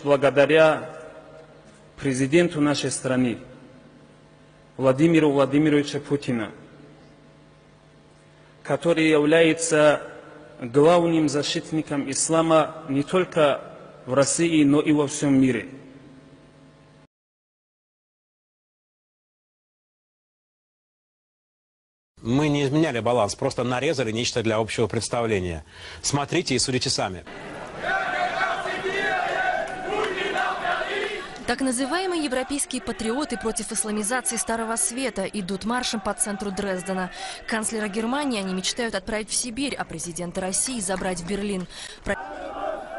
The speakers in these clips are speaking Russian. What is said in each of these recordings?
благодаря президенту нашей страны, Владимиру Владимировичу Путину, который является главным защитником ислама не только в России, но и во всем мире. Мы не изменяли баланс, просто нарезали нечто для общего представления. Смотрите и судите сами. Так называемые европейские патриоты против исламизации Старого Света идут маршем по центру Дрездена. Канцлера Германии они мечтают отправить в Сибирь, а президента России забрать в Берлин.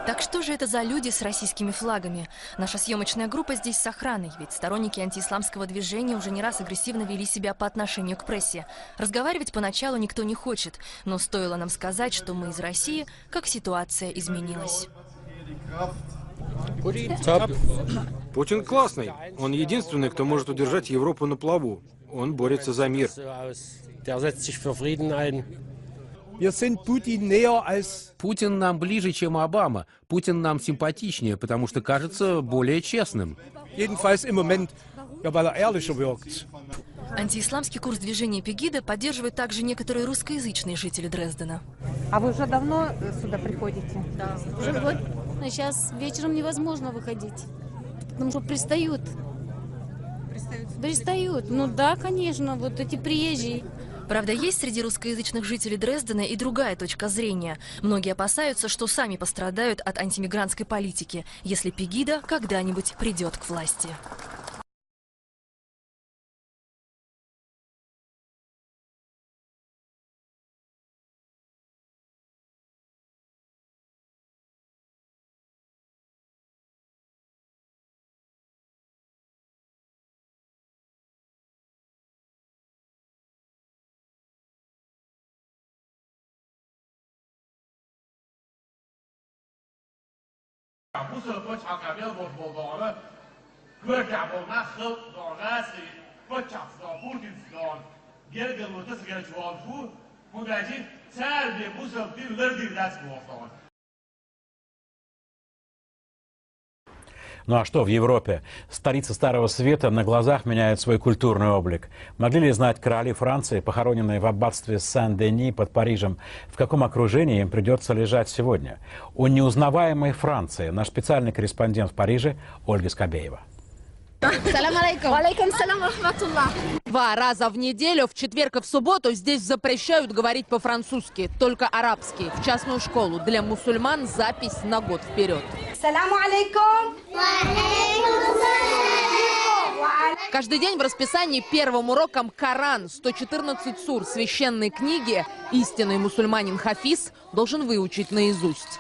Так что же это за люди с российскими флагами? Наша съемочная группа здесь с охраной, ведь сторонники антиисламского движения уже не раз агрессивно вели себя по отношению к прессе. Разговаривать поначалу никто не хочет, но стоило нам сказать, что мы из России, как ситуация изменилась. Путин классный. Он единственный, кто может удержать Европу на плаву. Он борется за мир. Путин нам ближе, чем Обама. Путин нам симпатичнее, потому что кажется более честным. Антиисламский курс движения Пегида поддерживают также некоторые русскоязычные жители Дрездена. А вы уже давно сюда приходите? Да, уже год. А сейчас вечером невозможно выходить, потому что пристают. Пристают. Ну да, конечно, вот эти приезжие. Правда, есть среди русскоязычных жителей Дрездена и другая точка зрения. Многие опасаются, что сами пострадают от антимигрантской политики, если Пегида когда-нибудь придет к власти. Ну а что в Европе? Столица Старого Света на глазах меняет свой культурный облик. Могли ли знать короли Франции, похороненные в аббатстве Сен-Дени под Парижем, в каком окружении им придется лежать сегодня? О неузнаваемой Франции наш специальный корреспондент в Париже Ольга Скобеева. Два раза в неделю, в четверг и в субботу, здесь запрещают говорить по-французски, только арабский. В частную школу для мусульман запись на год вперед. Каждый день в расписании первым уроком Коран, 114 сур священной книги. Истинный мусульманин Хафиз должен выучить наизусть.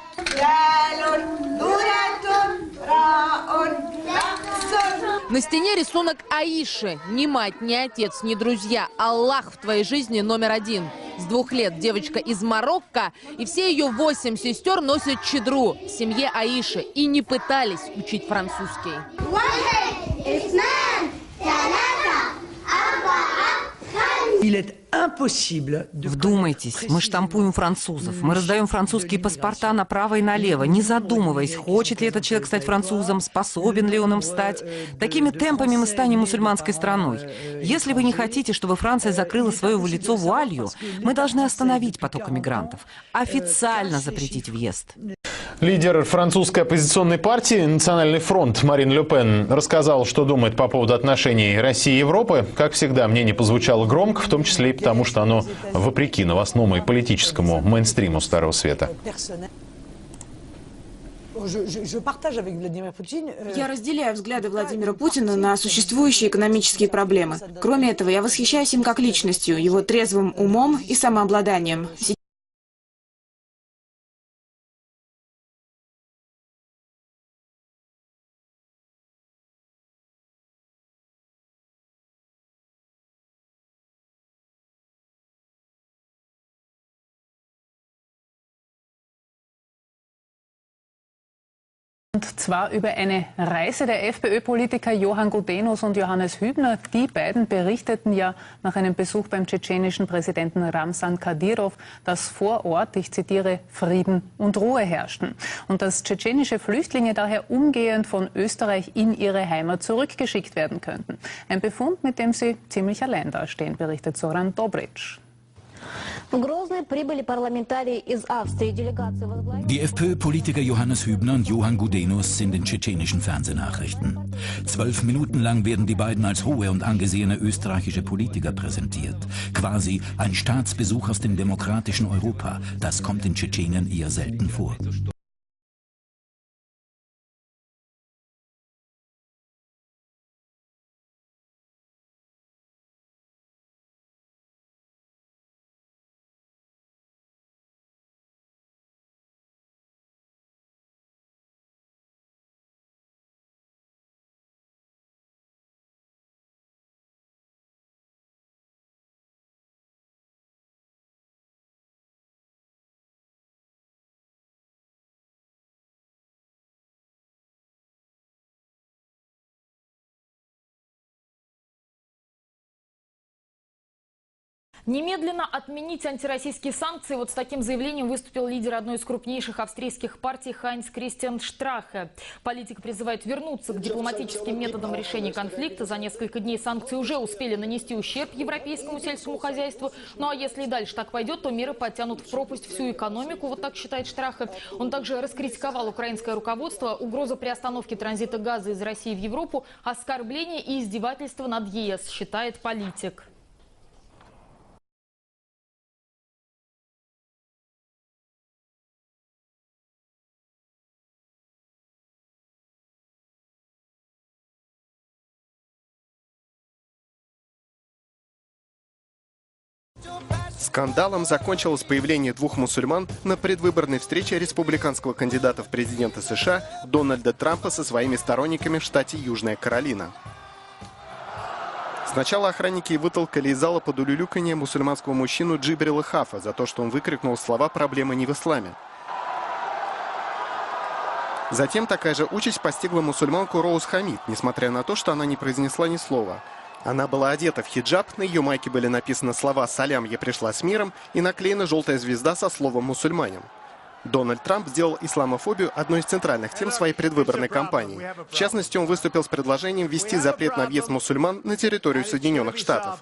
На стене рисунок Аиши. Ни мать, ни отец, ни друзья. Аллах в твоей жизни номер один. С 2 лет девочка из Марокко, и все ее 8 сестер носят чедру в семье Аиши и не пытались учить французский. Вдумайтесь, мы штампуем французов, мы раздаем французские паспорта направо и налево, не задумываясь, хочет ли этот человек стать французом, способен ли он им стать. Такими темпами мы станем мусульманской страной. Если вы не хотите, чтобы Франция закрыла свое лицо вуалью, мы должны остановить поток мигрантов, официально запретить въезд. Лидер французской оппозиционной партии «Национальный фронт» Марин Ле Пен рассказал, что думает по поводу отношений России и Европы. Как всегда, мнение позвучало громко, в том числе и потому, что оно вопреки новостному и политическому мейнстриму Старого Света. Я разделяю взгляды Владимира Путина на существующие экономические проблемы. Кроме этого, я восхищаюсь им как личностью, его трезвым умом и самообладанием. Und zwar über eine Reise der FPÖ-Politiker Johann Gudenus und Johannes Hübner. Die beiden berichteten ja nach einem Besuch beim tschetschenischen Präsidenten Ramsan Kadyrov, dass vor Ort, ich zitiere, Frieden und Ruhe herrschten. Und dass tschetschenische Flüchtlinge daher umgehend von Österreich in ihre Heimat zurückgeschickt werden könnten. Ein Befund, mit dem sie ziemlich allein dastehen, berichtet Zoran Dobric. Die FPÖ-Politiker Johannes Hübner und Johann Gudenus sind in tschetschenischen Fernsehnachrichten. 12 Minuten lang werden die beiden als hohe und angesehene österreichische Politiker präsentiert. Quasi ein Staatsbesuch aus dem demokratischen Europa. Das kommt in Tschetschenien eher selten vor. Немедленно отменить антироссийские санкции. Вот с таким заявлением выступил лидер одной из крупнейших австрийских партий Хайнц Кристиан Штрахе. Политик призывает вернуться к дипломатическим методам решения конфликта. За несколько дней санкции уже успели нанести ущерб европейскому сельскому хозяйству. Ну а если и дальше так пойдет, то меры подтянут в пропасть всю экономику. Вот так считает Штрахе. Он также раскритиковал украинское руководство. Угроза приостановки транзита газа из России в Европу, оскорбление и издевательство над ЕС, считает политик. Скандалом закончилось появление двух мусульман на предвыборной встрече республиканского кандидата в президенты США Дональда Трампа со своими сторонниками в штате Южная Каролина. Сначала охранники вытолкали из зала под улюлюканье мусульманского мужчину Джибрила Хафа за то, что он выкрикнул слова «проблема не в исламе». Затем такая же участь постигла мусульманку Роуз Хамид, несмотря на то, что она не произнесла ни слова. Она была одета в хиджаб, на ее майке были написаны слова «Салям, я пришла с миром» и наклеена желтая звезда со словом «мусульманин». Дональд Трамп сделал исламофобию одной из центральных тем своей предвыборной кампании. В частности, он выступил с предложением ввести запрет на въезд мусульман на территорию Соединенных Штатов.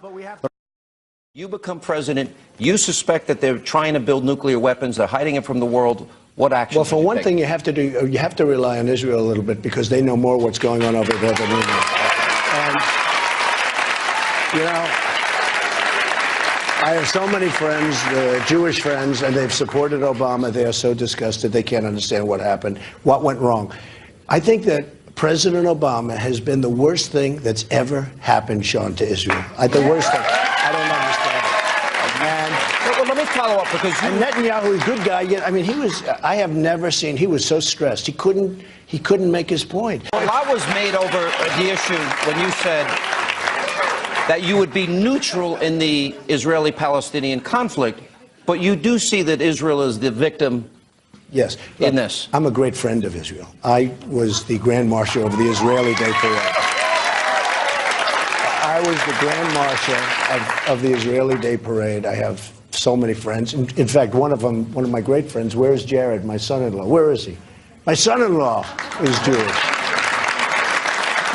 You become president, you suspect that they're trying to build nuclear weapons, they're hiding it from the world. What action? Well, for one thing, you have to rely on Israel a little bit because they know more what's going on over there than we know. And, you know, I have so many friends, Jewish friends, and they've supported Obama. They are so disgusted. They can't understand what happened, what went wrong. I think that President Obama has been the worst thing that's ever happened, Sean, to Israel. The worst thing. I don't understand it. And well, let me follow up because and Netanyahu is a good guy. I mean, I have never seen. He was so stressed. He couldn't make his point. A lot was made over the issue when you said that you would be neutral in the Israeli-Palestinian conflict, but you do see that Israel is the victim. Yes, in this. I'm a great friend of Israel. I was the Grand Marshal of the Israeli Day Parade. I was the Grand Marshal of the Israeli Day Parade. I have so many friends. In fact, one of my great friends, where's Jared, my son-in-law? Where is he? My son-in-law is Jewish.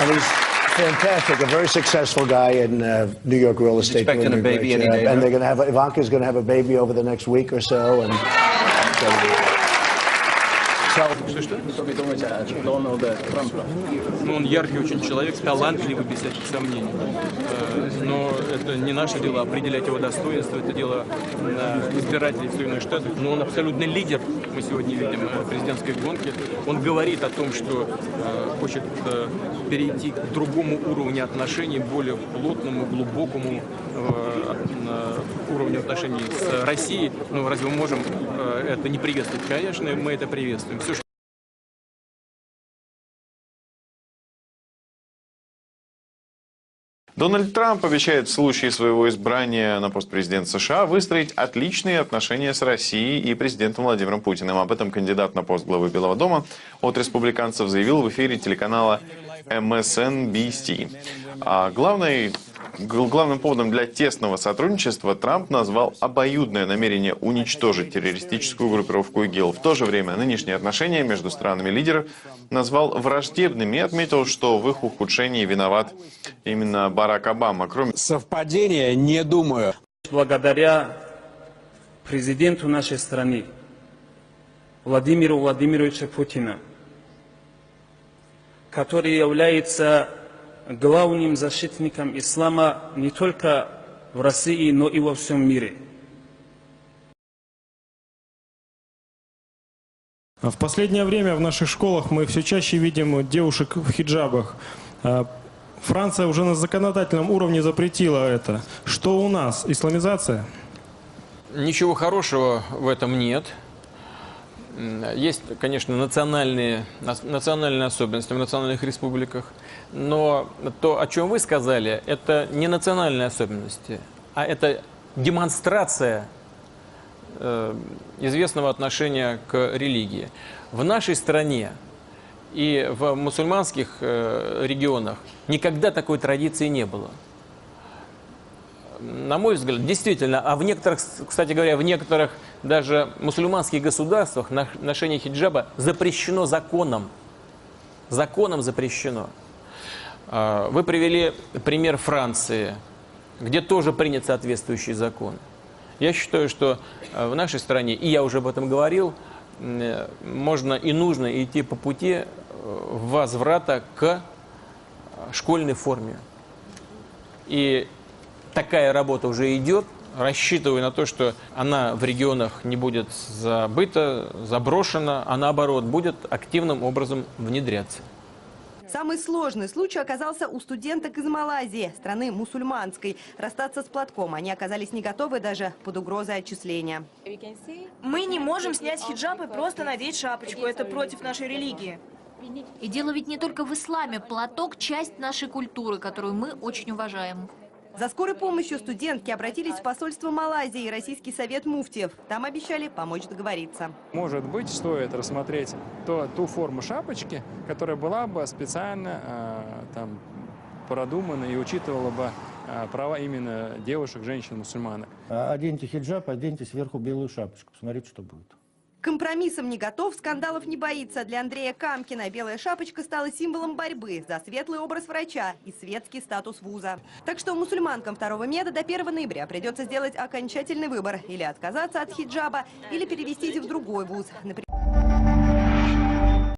And he's fantastic, a very successful guy in New York real estate. Expecting a baby any day. And they're going to have, Ivanka's going to have a baby over the next week or so. And Что вы думаете о Дональде Трампе? Ну, он яркий очень человек, талантливый, без всяких сомнений. Но это не наше дело определять его достоинство, это дело избирателей в Соединенных Штатах. Но он абсолютный лидер, мы сегодня видим, президентской гонки. Он говорит о том, что хочет перейти к другому уровню отношений, более плотному, глубокому уровню отношений с Россией. Ну, разве мы можем это не приветствовать? Конечно, мы это приветствуем. Все, что... Дональд Трамп обещает в случае своего избрания на пост президента США выстроить отличные отношения с Россией и президентом Владимиром Путиным. Об этом кандидат на пост главы Белого дома от республиканцев заявил в эфире телеканала MSNBC. А главным поводом для тесного сотрудничества Трамп назвал обоюдное намерение уничтожить террористическую группировку ИГИЛ. В то же время нынешние отношения между странами лидер назвал враждебными и отметил, что в их ухудшении виноват именно Барак Обама. Кроме совпадения, не думаю. Благодаря президенту нашей страны Владимиру Владимировичу Путину, который является главным защитником ислама не только в России, но и во всем мире. В последнее время в наших школах мы все чаще видим девушек в хиджабах. Франция уже на законодательном уровне запретила это. Что у нас? Исламизация? Ничего хорошего в этом нет. Есть, конечно, национальные особенности в национальных республиках, но то, о чем вы сказали, это не национальные особенности, а это демонстрация известного отношения к религии. В нашей стране и в мусульманских регионах никогда такой традиции не было. На мой взгляд, действительно, а в некоторых, кстати говоря, в некоторых даже мусульманских государствах ношение хиджаба запрещено законом. Законом запрещено. Вы привели пример Франции, где тоже принят соответствующий закон. Я считаю, что в нашей стране, и я уже об этом говорил, можно и нужно идти по пути возврата к школьной форме. И такая работа уже идет. Рассчитываю на то, что она в регионах не будет забыта, заброшена, а наоборот будет активным образом внедряться. Самый сложный случай оказался у студенток из Малайзии, страны мусульманской. Расстаться с платком они оказались не готовы даже под угрозой отчисления. Мы не можем снять хиджаб и просто надеть шапочку. Это против нашей религии. И дело ведь не только в исламе. Платок – часть нашей культуры, которую мы очень уважаем. За скорой помощью студентки обратились в посольство Малайзии и Российский совет муфтиев. Там обещали помочь договориться. Может быть, стоит рассмотреть ту форму шапочки, которая была бы специально продумана и учитывала бы права именно девушек, женщин, мусульманок. Оденьте хиджаб, оденьте сверху белую шапочку. Посмотрите, что будет. Компромиссом не готов, скандалов не боится. Для Андрея Камкина белая шапочка стала символом борьбы за светлый образ врача и светский статус вуза. Так что мусульманкам второго меда до 1 ноября придется сделать окончательный выбор. Или отказаться от хиджаба, или перевестись в другой вуз. Например,